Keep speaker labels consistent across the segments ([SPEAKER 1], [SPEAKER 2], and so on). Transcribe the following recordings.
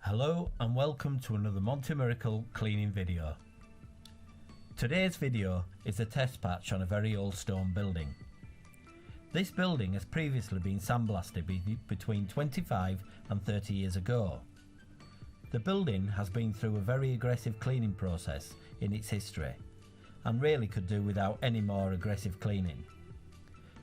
[SPEAKER 1] Hello and welcome to another Monty Miracle cleaning video. Today's video is a test patch on a very old stone building. This building has previously been sandblasted between 25 and 30 years ago. The building has been through a very aggressive cleaning process in its history and really could do without any more aggressive cleaning.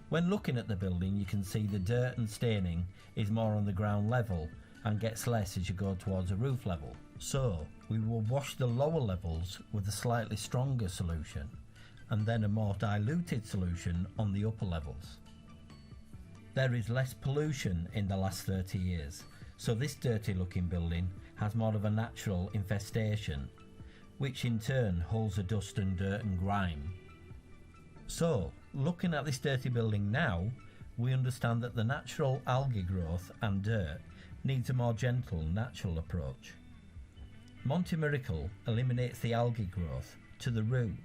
[SPEAKER 1] When looking at the building, you can see the dirt and staining is more on the ground level and gets less as you go towards a roof level. So we will wash the lower levels with a slightly stronger solution and then a more diluted solution on the upper levels. There is less pollution in the last 30 years, so this dirty looking building has more of a natural infestation, which in turn holds the dust and dirt and grime. So looking at this dirty building now, we understand that the natural algae growth and dirt needs a more gentle, natural approach. Monty Miracle eliminates the algae growth to the root,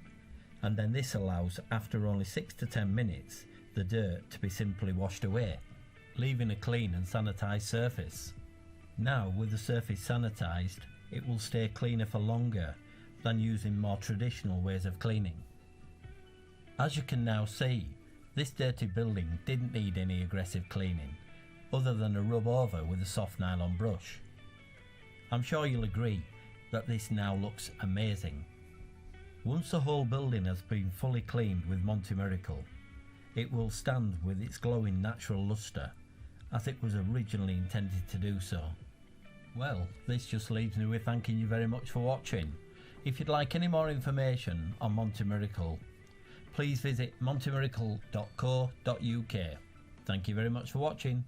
[SPEAKER 1] and then this allows, after only 6 to 10 minutes, the dirt to be simply washed away, leaving a clean and sanitised surface. Now, with the surface sanitised, it will stay cleaner for longer than using more traditional ways of cleaning. As you can now see, this dirty building didn't need any aggressive cleaning, other than a rub over with a soft nylon brush. I'm sure you'll agree that this now looks amazing. Once the whole building has been fully cleaned with Monty Miracle, it will stand with its glowing natural lustre, as it was originally intended to do so. Well, this just leaves me with thanking you very much for watching. If you'd like any more information on Monty Miracle, please visit montymiracle.co.uk. Thank you very much for watching.